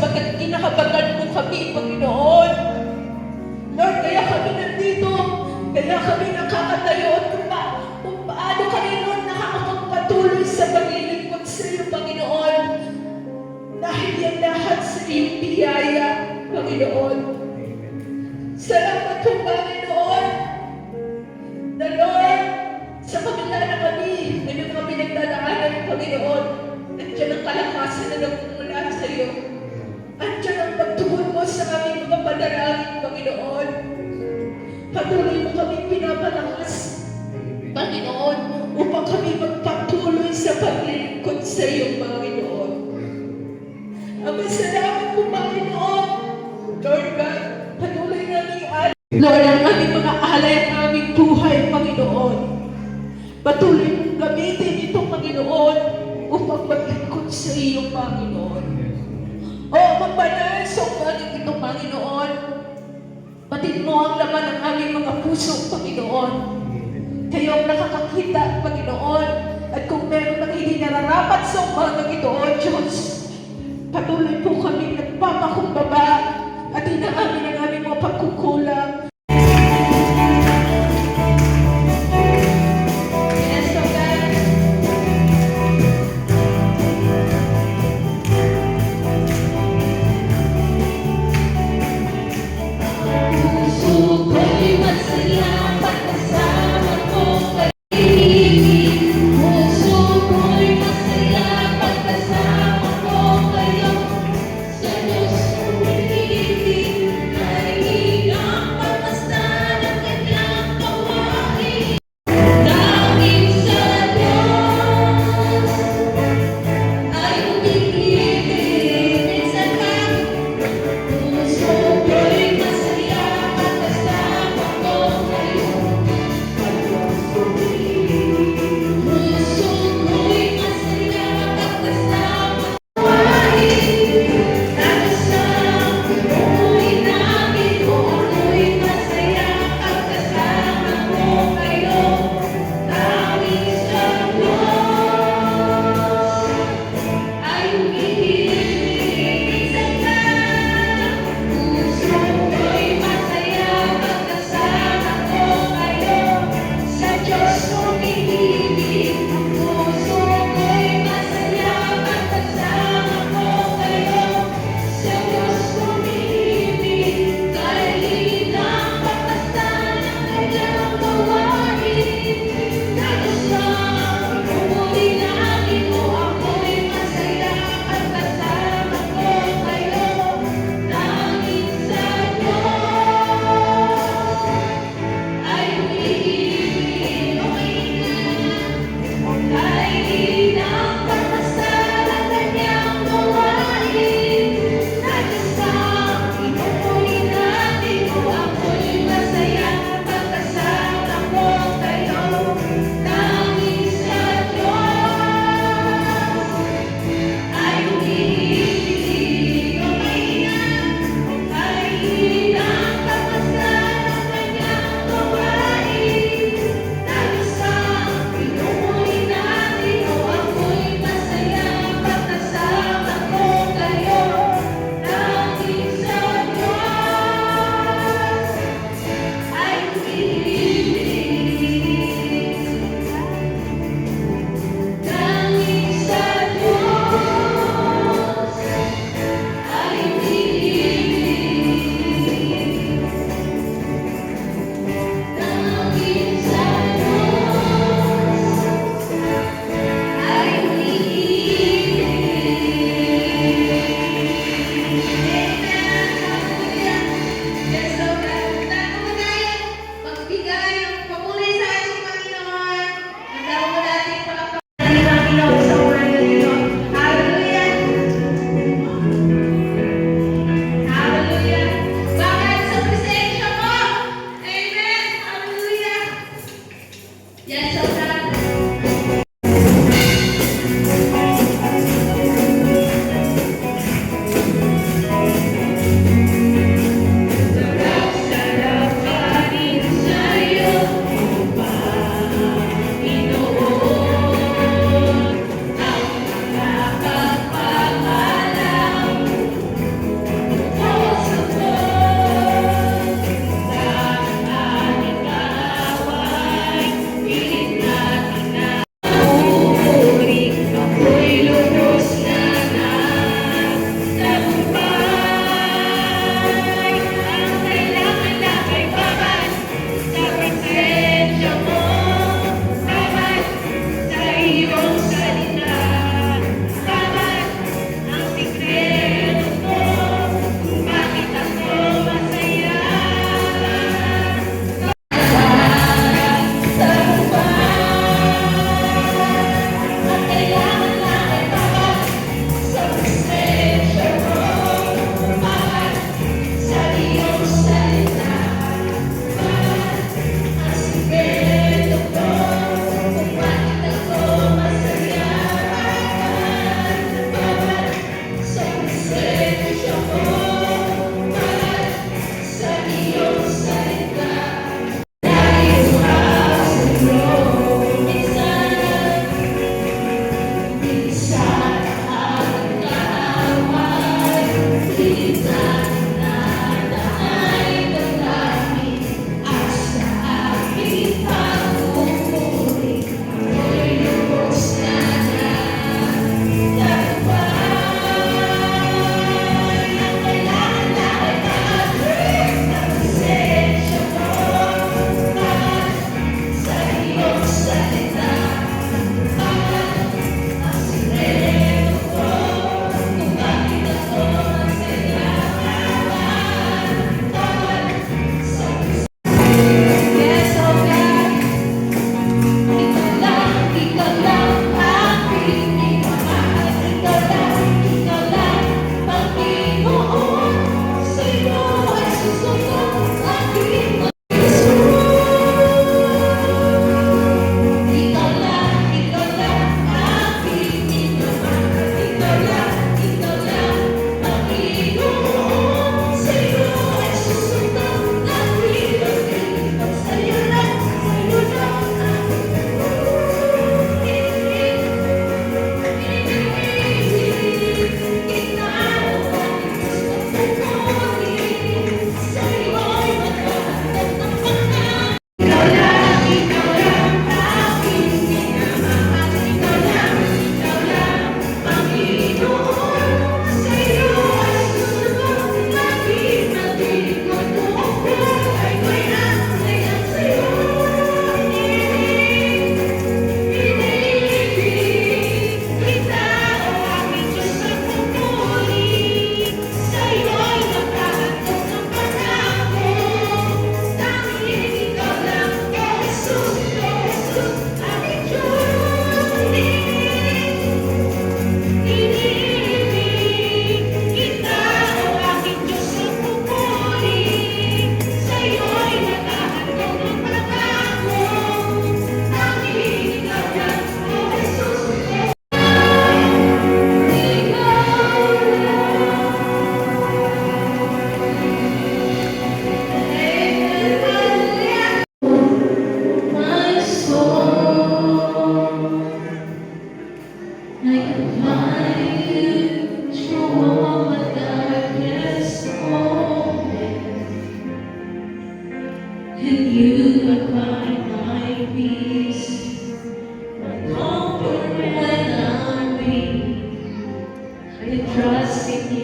sapagkat kinahabagan mo kami, Panginoon. Lord, kaya kami nandito, kaya kami nakakatayo at kung paano kami, Lord, nakakapagpatuloy sa paglilingkod sa iyo, Panginoon. Dahil yan lahat sa iyong biyaya, Panginoon. Salamat po, Panginoon, na Lord, sa kabila na kami, na yung mga pinagdadaanan, Panginoon, nandiyan ang kalakasan na nagmumula sa iyo. Andiyan ang pagtugon mo sa aming mga panalangin, Panginoon. Patuloy mo kami pinapalakas, Panginoon, upang kami magpatuloy sa paglilingkod sa iyo, Panginoon. Ama, salamat po, Panginoon. Lord God, patuloy namin alay. Lord, ang aming mga alay, ang aming buhay, Panginoon. Patuloy mong gamitin ito, Panginoon, upang maglingkod sa iyo, Panginoon. O, magbanal sa umaling ito, Panginoon. Patid mo ang laman ng aming mga puso, Panginoon. Kayo ang nakakakita, Panginoon. At kung meron nang hindi nararapat sa umaling ito, O Diyos, patuloy po kami nagpapakumbaba at inaamin ang aming mga pagkukulang.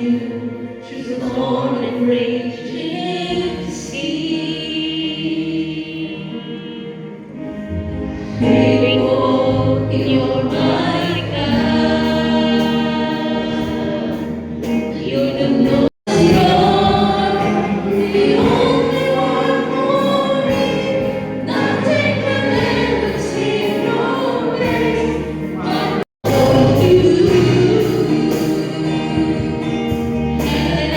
you, through the storm and raging sea. Faithful, you're my God. You're the Lord, the only one for me. Nothing can ever take your place but you. And I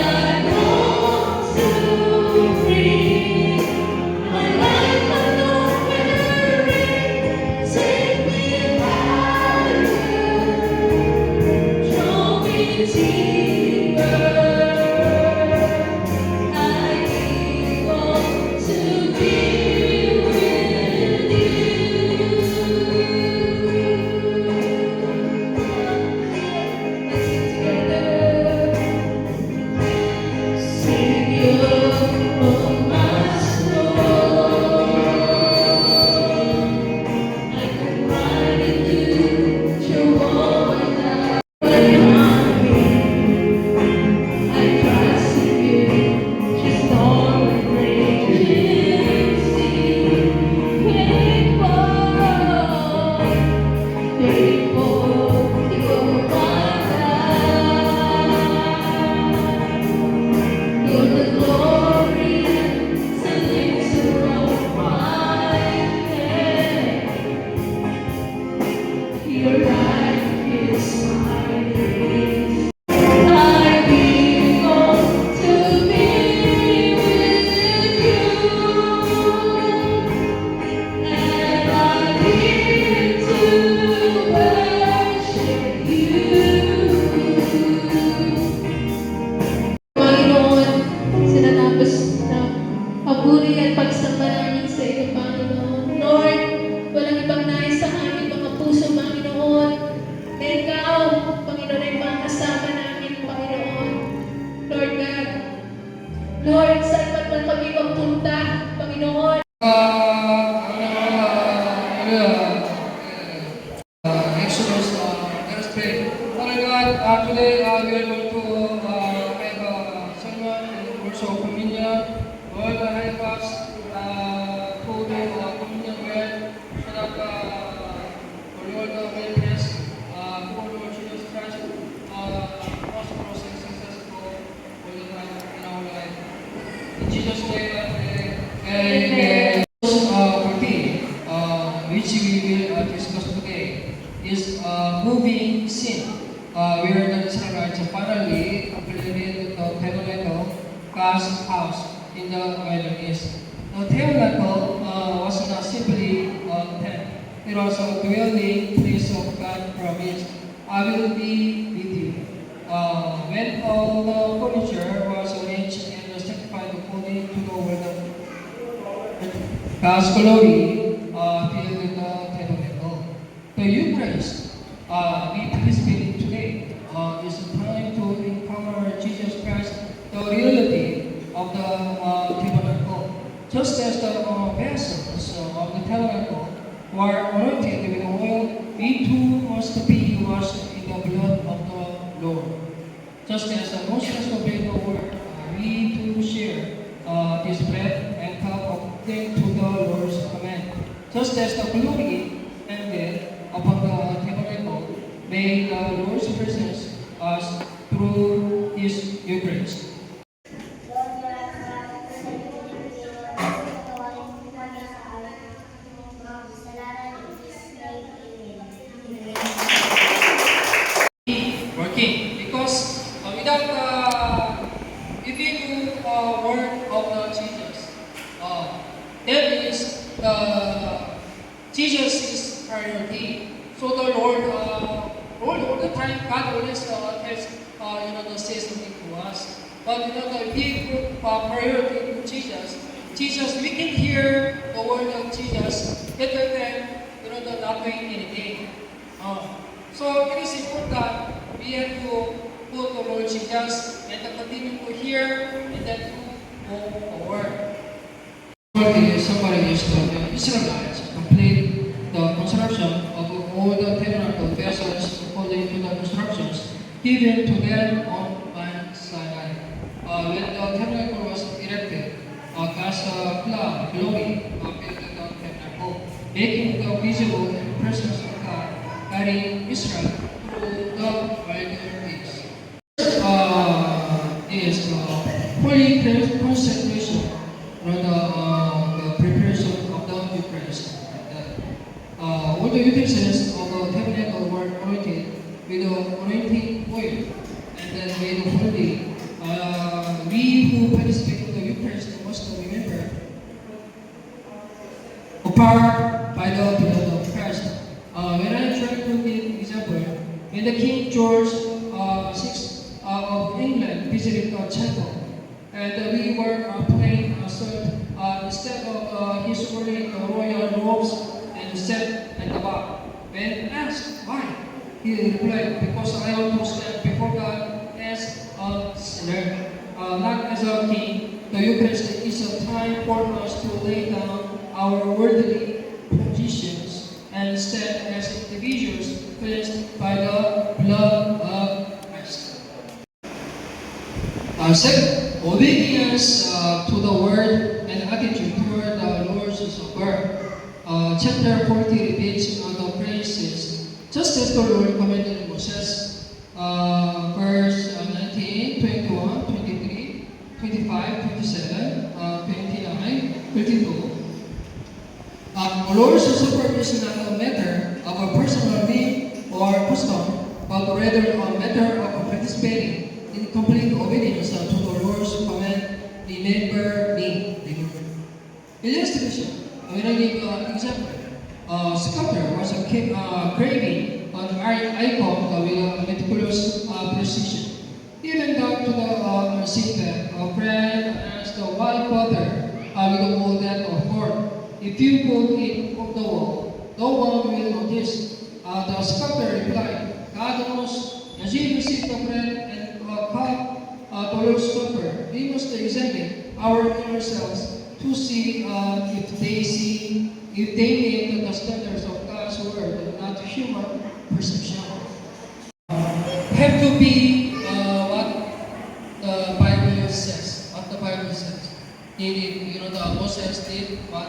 want to bring my life unwavering. Take me higher, draw me deeper. I want to be with you. Let's sing together. Savior of my soul, I can ride into your wall without I trust in you, just all the raging sea. Faithful, you're my God. You're the glory and elixir of my head. Your life is my grace. I belong to be with you, and I live to worship you. Panginoon, sinatapos na papuri at pagsamba namin sa iyo, Panginoon. Lord, walang ibang nais sa aming mga puso, Panginoon. Na ikaw, Panginoon, ay makasama namin, Panginoon. Lord God, Lord, saan man kami magpunta, Panginoon. Exodus, let us pray. Father God, today we are going to have a sermon and also communion. Lord, help us to do communion well so that for Lord will bless for Lord Jesus Christ prosperous and successful all the time in our life. In Jesus' name I pray. Amen. 14, which we will discuss today, is moving scene. We are the Israelites finally completed the tabernacle, God's house in the wilderness. The tabernacle was not simply a tent; it was a dwelling place of God's promise. I will be with you. When all the furniture was arranged and sanctified according to the word of God's glory filled the tabernacle. The Eucharist we participate in today is a time to encounter Jesus Christ, the reality of the tabernacle. Just as the vessels of the tabernacle were anointed with oil, we too must be washed in the blood of the Lord. Just as Moses obeyed the word, we too share this bread and cup according to the Lord's command. Just as the glory ended upon the tabernacle, may the Lord's presence us through His Eucharist. Working because without if we do word of the Jesus, that is Jesus is priority. So the Lord, all the time, God always tells say something to us. But if we put priority to Jesus, we can hear the word of Jesus better than not doing anything. So it is important we have to put the Lord Jesus and continue to hear and then to go forward. Somebody used to Israelites complete the construction of all the tabernacle vessels according to the instructions given to them on Mount when the tabernacle was erected, God's glory filled the tabernacle, making the visible presence of God guiding Israel through the wilderness. Is holy consecration, or the preparation of the Eucharist. All the utensils of the tabernacle were anointed with the anointing oil, and then made holy. We who participate in the Eucharist must remember, apart by the blood of Christ. When I try to give example, when the King George VI of England visited the chapel, and we were playing a song instead of his wearing the royal robes and sat at the back. When asked why, he replied, "Because I want to stand before God as a sinner, not as a king. The Eucharist is a time for us to lay down our worldly positions and stand as individuals cleansed by the blood of Christ." Second, obedience to the word and attitude toward the Lord's Supper. Chapter 40 repeats the phrases, just as the Lord commanded Moses, verse 19, 21, 23, 25, 27, 29, 32. The Lord's Supper is not a matter of a personal need or custom, but rather a matter of participating in complete obedience to the Lord's command, remember me. Illustration. When I give an example, sculptor was craving an icon with a meticulous precision. Even down to the seatbelt, a friend asked why bother with all that effort. If you put it on the wall, no one will notice. The sculptor replied, God knows, as we receive the bread and cup, the Lord's Supper, we must examine our inner selves to see if they meet the standards of God's word, not human perception. Have to be what the Bible says. What the Bible says. The Moses did what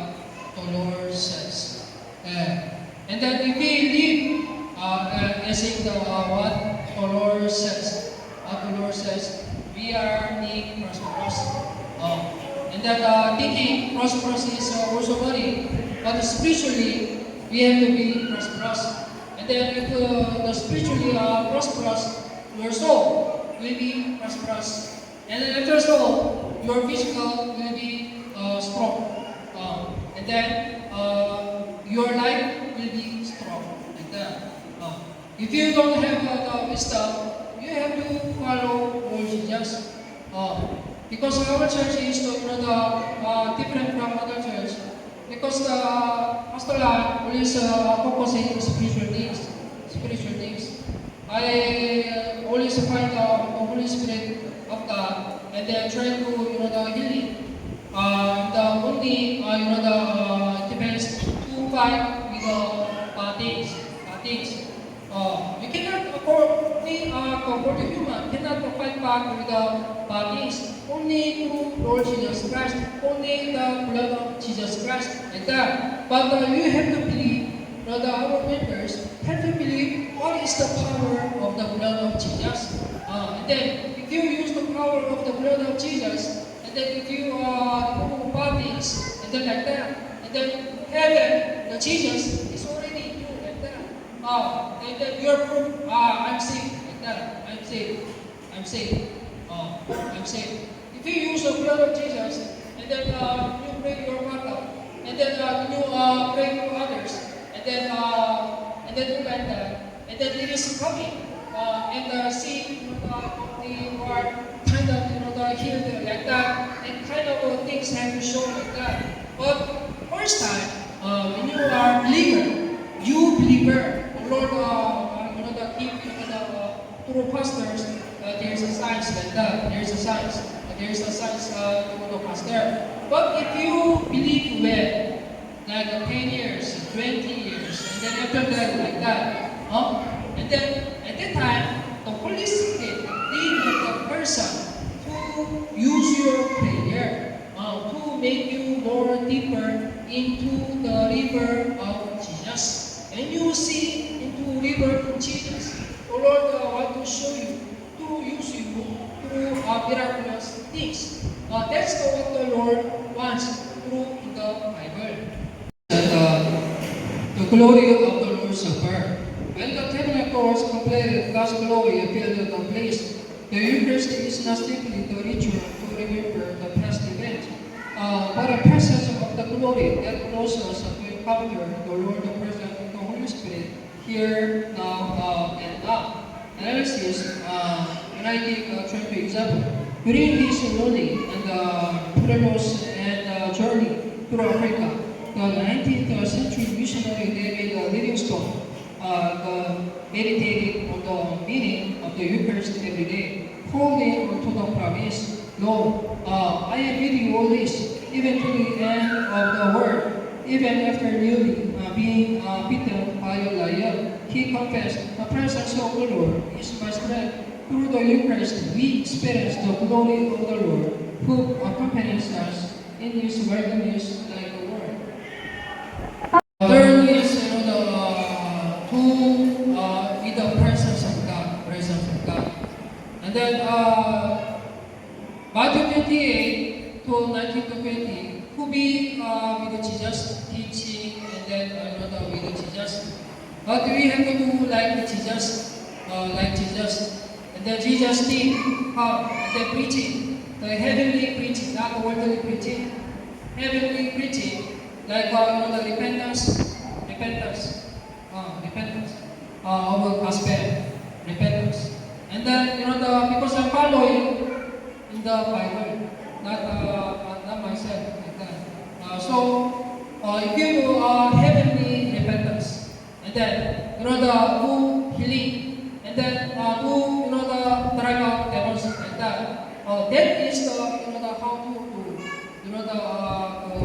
the Lord says. And then if we live as in what the Lord says, we are being prosperous. And that thinking prosperous is also money, but spiritually we have to be prosperous. And then if the spiritually prosperous, your soul will be prosperous. And then after soul, your physical will be strong. And then your life will be strong. Like that. If you don't have the wisdom, you have to follow Lord Jesus. Because our church is different from other church. Because the pastor always focusing on spiritual things. I always find the Holy Spirit of God, and then try to the healing. The only depends to fight with things. You cannot for the human cannot fight back with the bodies. Only through Lord Jesus Christ, only the blood of Jesus Christ, like that. But you have to believe, our members have to believe what is the power of the blood of Jesus. And then, if you use the power of the blood of Jesus, and then if you remove bodies, and then like that, and then heaven, the Jesus is already in you, like that. And then you are proof, I'm saved, like that. I'm saved. I'm saved. If you use the blood of Jesus, and then you pray your battle, and then you pray for others, and then do like that, and then it is coming, and see you are kind of healed like that, and kind of things have to show like that. But first time, when you are believer, the Lord give through pastors. There's a science like that. There's a science to pastor. But if you believe well, like 10 years, 20 years, and then after that, like that, and then at that time, the Holy Spirit lead the person to you make you more deeper into the river of Jesus. And you will see into river of Jesus. The Lord want to show you, to use you through miraculous things. That's what the Lord wants through in the Bible. The glory of the Lord's Supper. When the tabernacle was completed, God's glory filled the place. The Eucharist is not simply the ritual to remember the past event, but a presence of the glory that allows us to encounter the Lord, the person, and the Holy Spirit here, now, and now. Analysis, and I give a true example. During this lonely and perilous and journey through Africa, the 19th century missionary David Livingstone meditated on the meaning of the Eucharist every day, holding on to the promise, Lord, I am with you always, even to the end of the world. Even after nearly being beaten by a lion, he confessed, the presence of the Lord is my strength. Through the Eucharist, we experience the glory of the Lord, who accompanies us in his wilderness like a word. Third is with the presence of God, And then Matthew 28 to 19 to 20, who be with Jesus teaching, and then with Jesus. But we have to do like Jesus, And then Jesus did the preaching, the heavenly preaching, not the worldly preaching. Heavenly preaching, like the repentance of the gospel, repentance. And then because I'm following in the Bible, not myself. Like that. If you do heavenly repentance, and then do healing, and then do the drive out devils like that. That is the how to do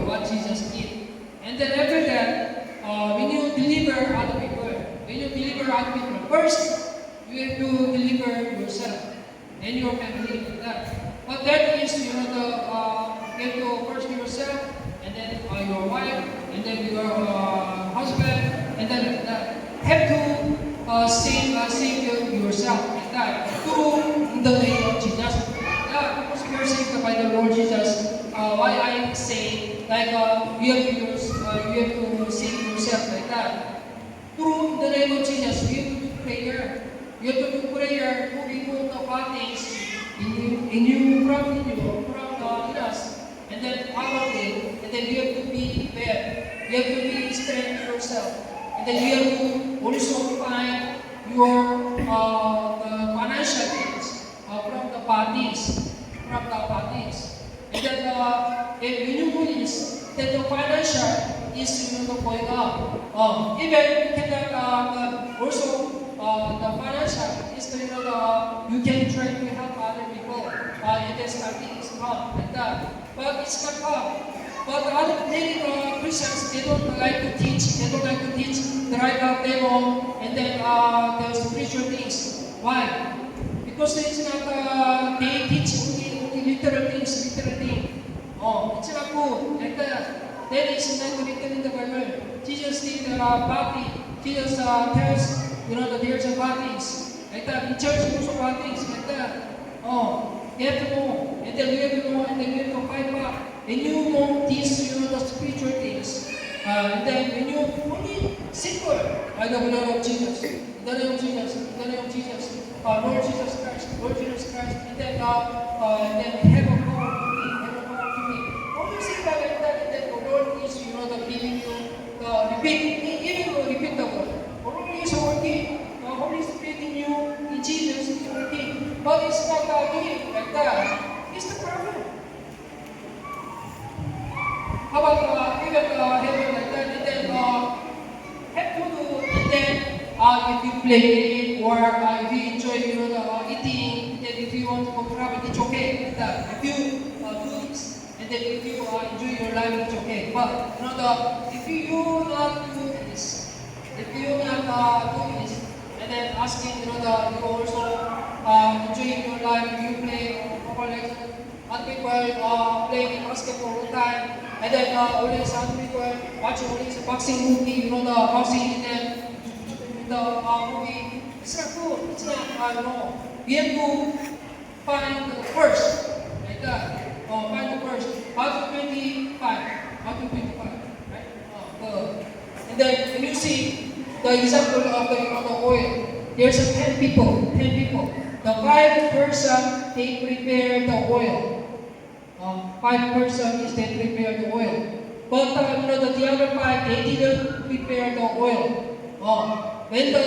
what Jesus did. And then after that, when you deliver other people, first you have to deliver yourself and your family like that. But that is you have to first yourself, and then your wife, and then your husband, and then like that. Have to save yourself like that through the name of Jesus. Because we are saved by the Lord Jesus. Why I say like you have to save yourself like that. Through the name of Jesus, we have to do prayer. You have to do prayer to remove the bad things in you from us, and then outwardly, and then you have to be fair. You have to be strength yourself, and then you have to also find your the financial things from the parties, and then when you notice that the financial is going up, even you cannot also the financial is you can try to help other people. It is starting is come like that, but it's not come. But many Christians, they don't like to teach. They don't like to teach the right of devil and then the spiritual things. Why? Because it's not they teach only literal things, it's not good like that. That is not written in the Bible. Jesus did body. Jesus tells there's a bad things like that. In church, also bad things like that. You have to know, and then you have to know, and then you have to fight back. And you know these, the spiritual things. And then when you only simple, by the blood of Jesus, in the name of Jesus, Lord Jesus Christ, and then have a power to me. Only simple like that, and then the Lord is, giving you repeat the word. Only is working. The Holy Spirit in you, in Jesus is working. But it's not doing like that. It's the problem. How about even heaven like that, and then have to do, and then if you play or if you enjoy eating, and then if you want to go travel, it's okay like that. If you do this, and then if you enjoy your life, it's okay. But if you not do this, and then asking you also enjoying your life, you play Mobile Legends, some people playing basketball all the time, and then only some people watching only the boxing movie, you know, the boxing in the movie. It's not good. It's not, we have to find the first, like that. Find the first. Out of 25, out of 25, right? And then when you see the example of the oil, there's a 10 people, 10 people. The 5 person, they prepare the oil. 5 person is they prepare the oil. But the other 5, they didn't prepare the oil. When the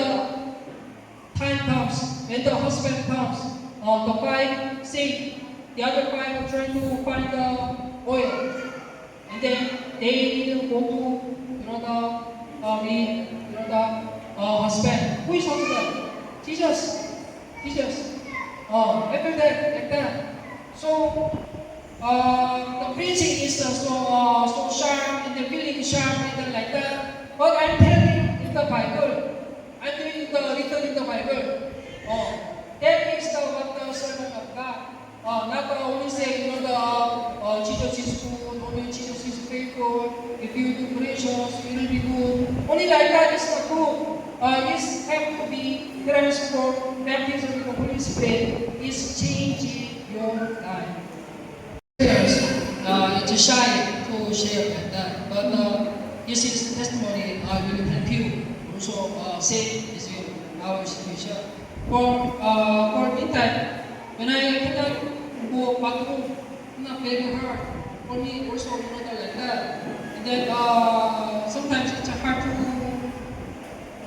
time comes, when the husband comes, the 5 say, the other 5 are trying to find the oil. And then they didn't go to, the husband. Who is husband? Jesus. Jesus. After that, like that. So, the preaching is so sharp, and the feeling is sharp, and then like that. But I'm telling in the Bible, I'm doing the written in the Bible. That is what the sermon of God. Not only say, Jesus is good, only Jesus is faithful. If you do gracious, you will be good. Only like that is not good. It have to be transformed. Baptism with the Holy Spirit is changing your life. It's shy to share like that, but this is testimony will help you also say this is our situation. For meantime, when I cannot go bathroom, not very hard for me also like that. And then sometimes it's hard to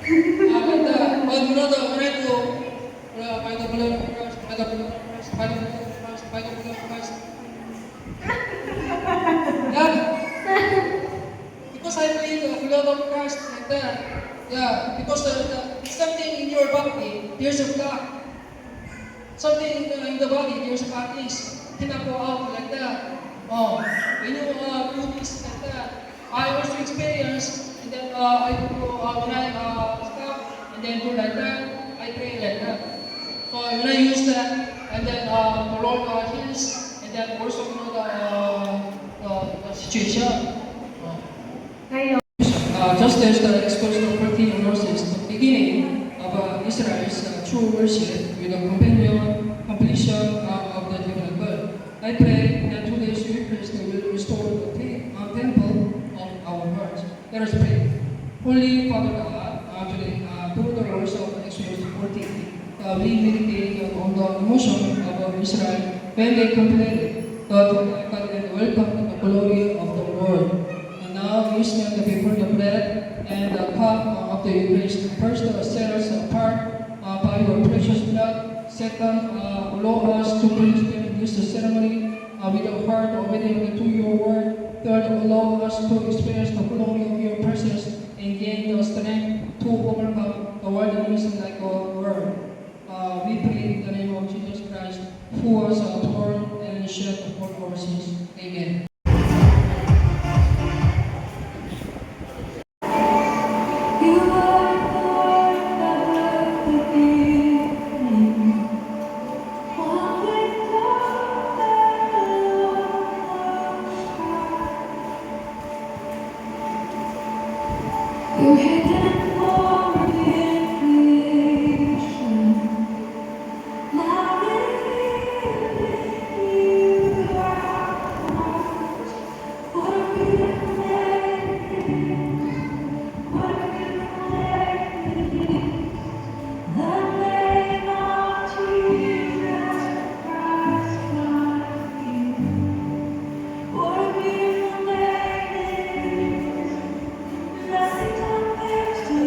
like that. But when I go by the blood of Christ, by the blood of Christ, by the blood of Christ, by the blood of Christ. Yeah. Because I believe the blood of Christ like that. Yeah. Because something in your body, there's a block. Something in the body, there's a bodies. Cannot go out like that. When you do this like that, I also experience, and then I do when I stop, and then do like that, I pray like that. So when I use that, and then the Lord heals, and then also the situation. Just as the exposure of 14 verses, the beginning of Israel's true worship with a completion of the divine birth. I pray that today's Eucharist will restore the temple of our hearts. Let us pray. Holy Father God, today, through the words of Exodus 14, we meditate on the emotion of Israel when they completed the tabernacle and welcomed the glory of the Lord. And now we stand before the bread and the cup of the Eucharist. First, set us apart by your precious blood. Second, allow us to participate in this ceremony with a heart obedient to your word. Third, allow us to experience the glory of your presence and gain the strength to overcome the world and reason like our word. We pray in the name of Jesus Christ, who was torn and shed for our sins. Amen. You're hidden for creation. Now you are. What a beautiful day. What a beautiful day. The name of Jesus Christ, my King. What a beautiful day. Nothing compares to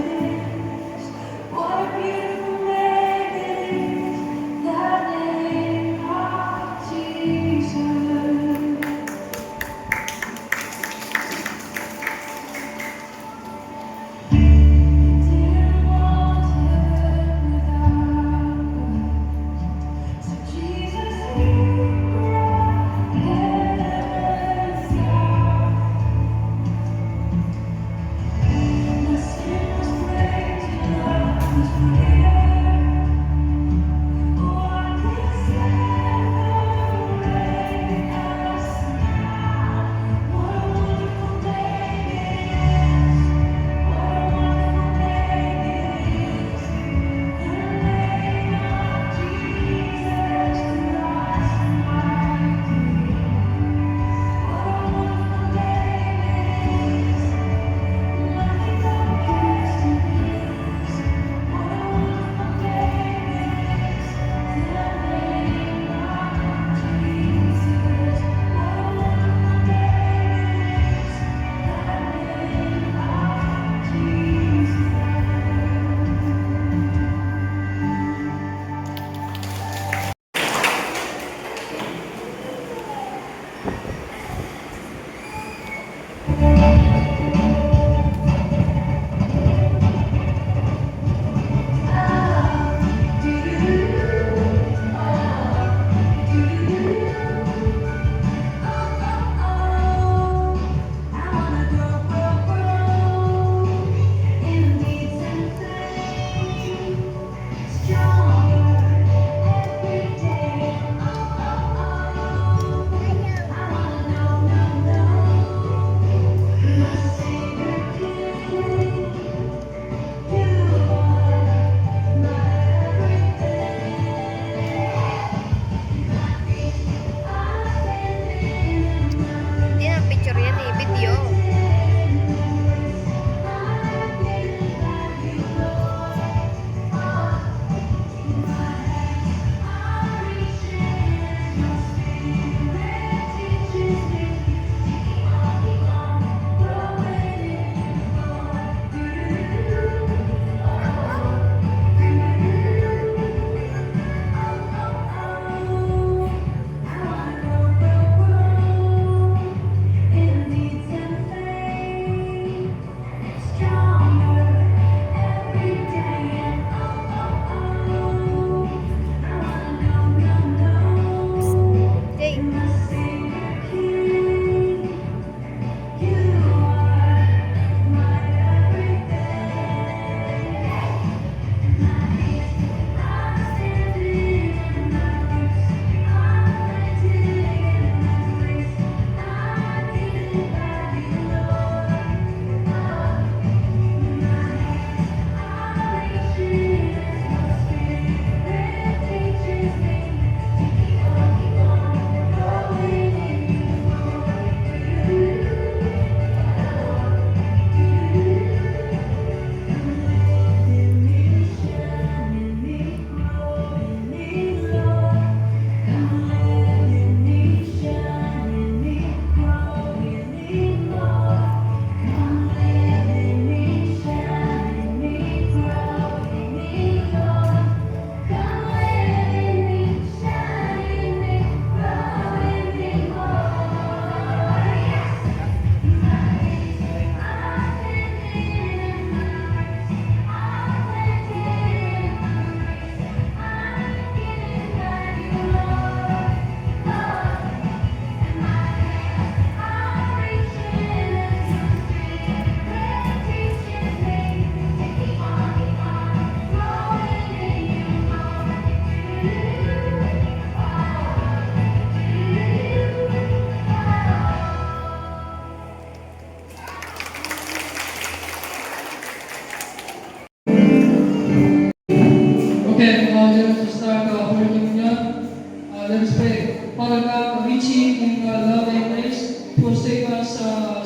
reaching in love and grace to save us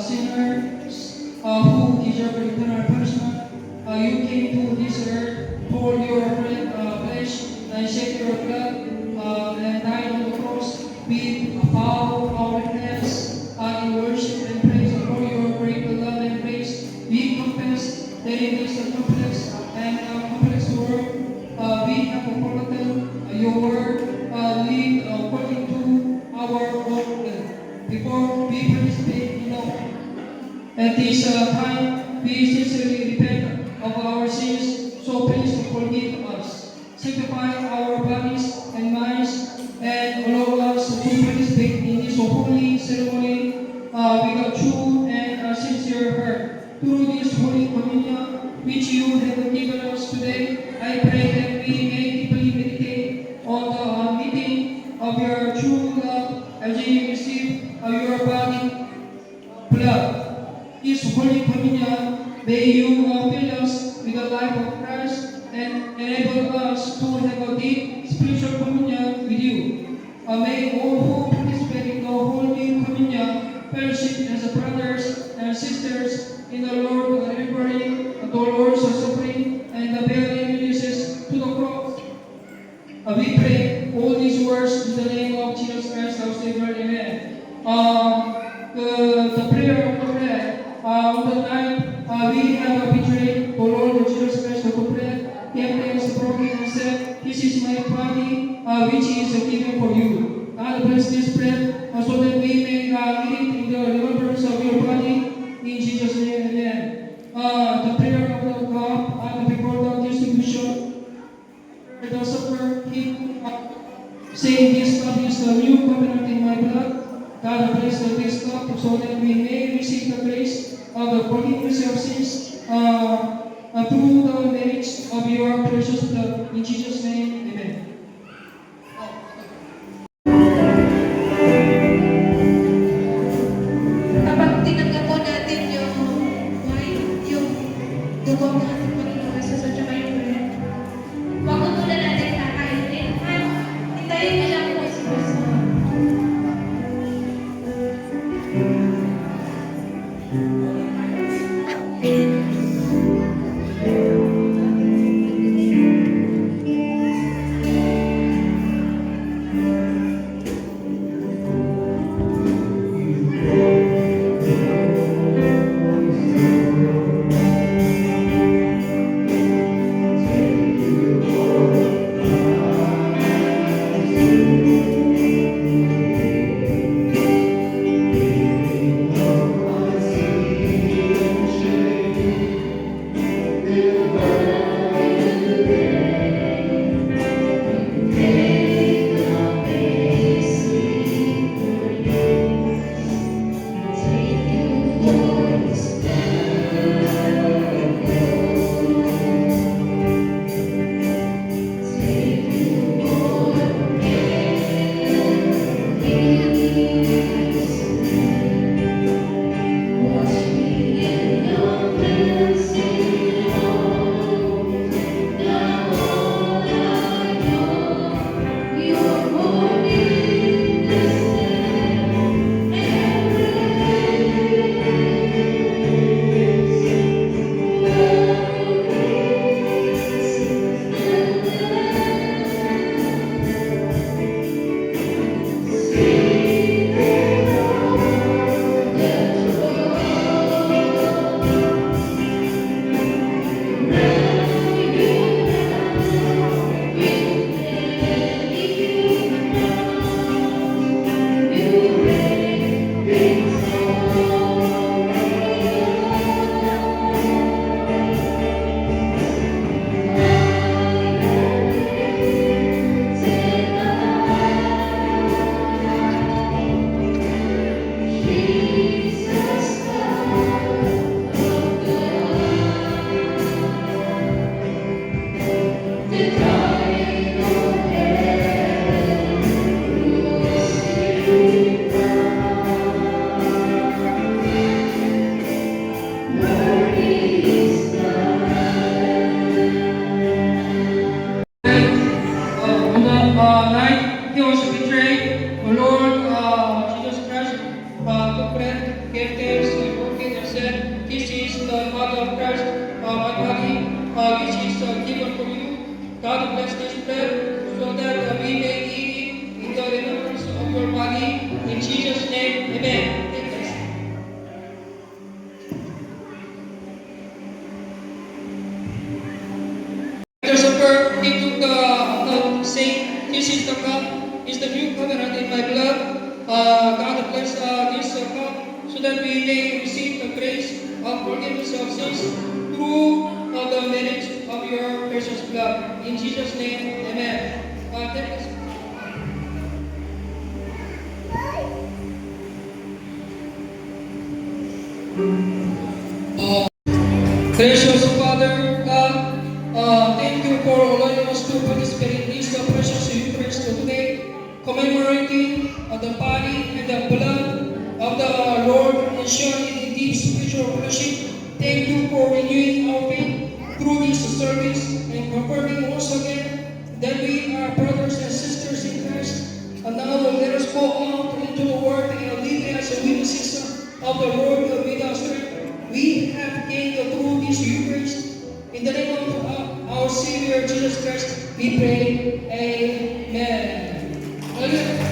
sinners who deserve eternal punishment. You came to this earth, pour your flesh, and shed your blood, and died on the cross. We bow our heads in worship and praise for your great love and grace. We confess that in this complex and complex world, we have forgotten your word, live according to our own will. Before we participate in at this time, we sincerely repent of our sins, so please forgive us. Sanctify our bodies and minds, and allow us to participate in this holy ceremony with a true and sincere heart. Through this holy communion, which you have given us today, I pray that we may deeply meditate on the meeting of your true love as we receive your body, blood. This holy communion, may you fill us with the life of Christ and enable us to have a deep spiritual communion with you. May all who participate in the holy communion fellowship as brothers and sisters in the Lord, delivering the Lord's suffering and the bearing witnesses to the cross. We pray all these words in the name of Jesus Christ, our Savior. Amen. The prayer of the bread. On the night we have betrayed the Lord Jesus Christ of the bread, gave thanks, broken, and said, "This is my body, which is given for you." God bless this bread so that we may eat it in the remembrance of your body. In Jesus' name, amen. The prayer of the cup before the distribution, the supper, saying, "This cup is the new covenant in my blood." God bless this cup so that we may receive the grace of the forgiveness of sins through the merits of your precious blood. In Jesus' name, amen. Kapag tinanggap po natin yung wine, yung dugo ng ating Panginoon Jesus at saka yung bread, huwag ko muna natin kakainin. Hintayin mo lang po si Pastor. bread, gave thanks, and broke it, and said, "This is the body of Christ, my body, which is given for you. God bless this bread, so that we may eat it in the remembrance of your body. In Jesus' name, amen." Take this. After supper, he took the cup, saying, "This is the cup, is the new covenant in my blood. God bless this cup, so that we may receive the grace of forgiveness of sins through the marriage of your precious blood. In Jesus' name, amen." Take this. Precious Father God, thank you for allowing us to participate in this precious Eucharist today, commemorating the body and the blood of the Lord and sharing in deep spiritual fellowship. Thank you for renewing our faith through this service and confirming once again that we are brothers and sisters in Christ. And now let us go out into the world and live as witnesses of the Lord with our strength we have gained through this Eucharist. In the name of our Savior Jesus Christ, we pray. Amen. Hallelujah.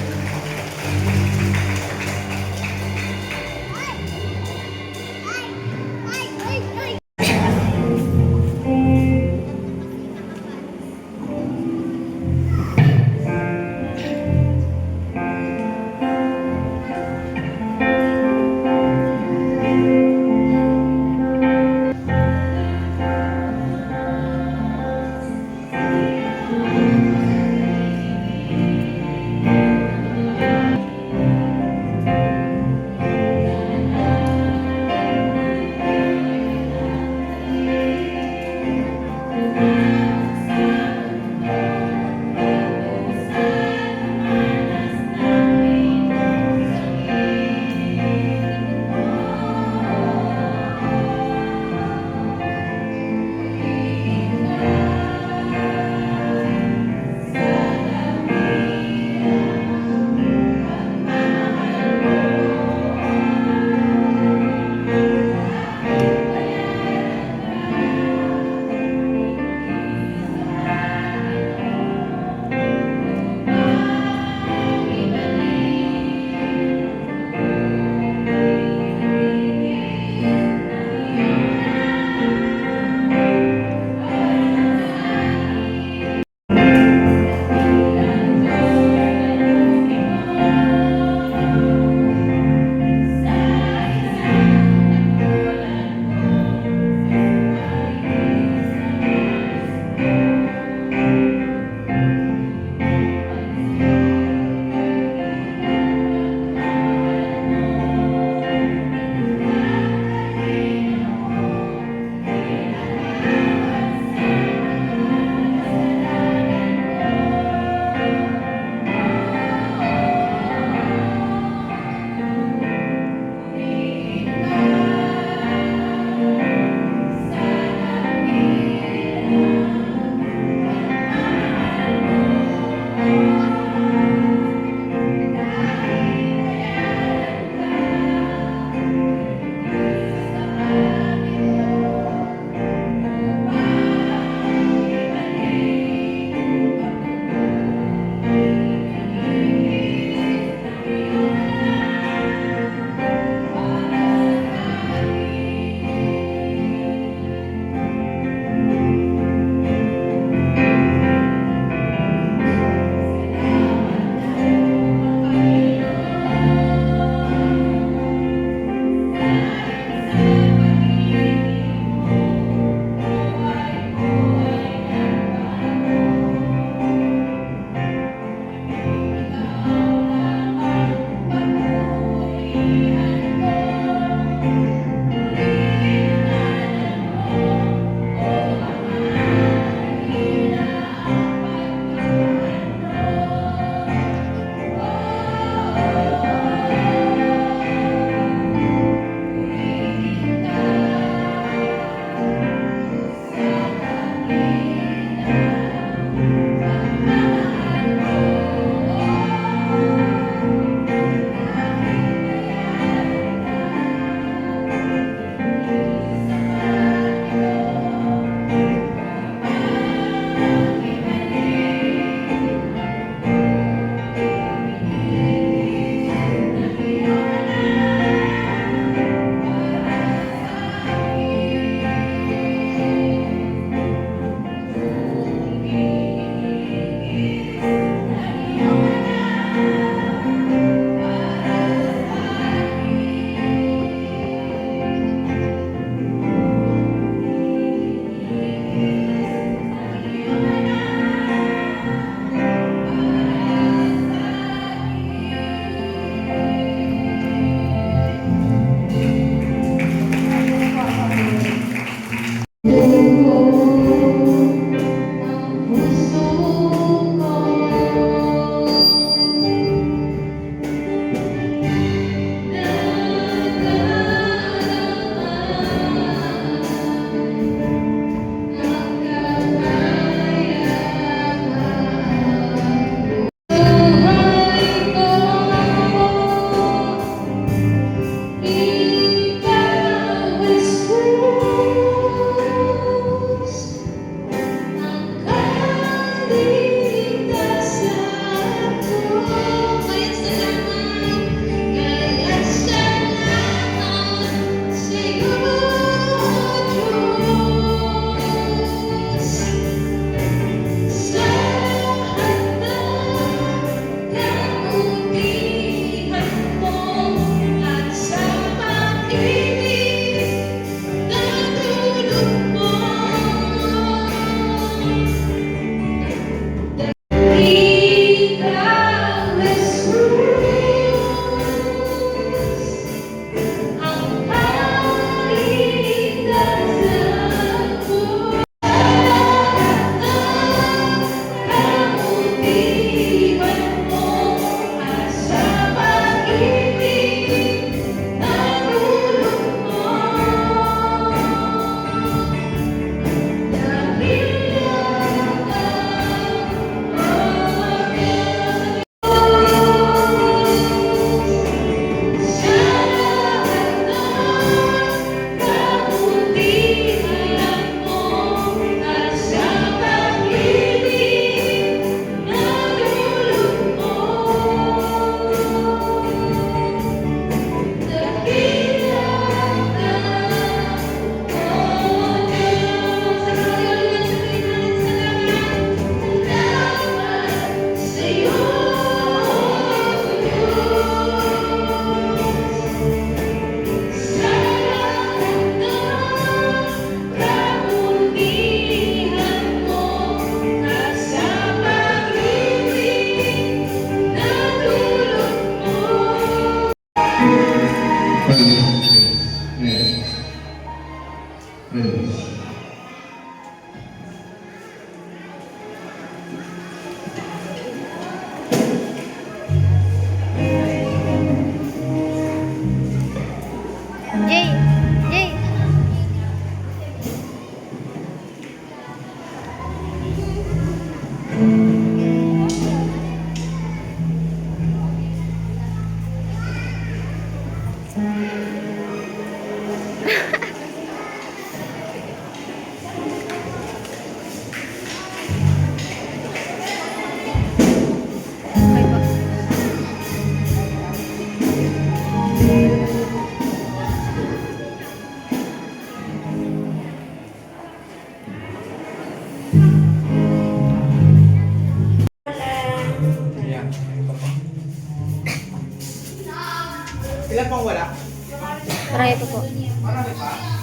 Okay po. Yan. Ilan pang wala? Marami po po. Marami pa.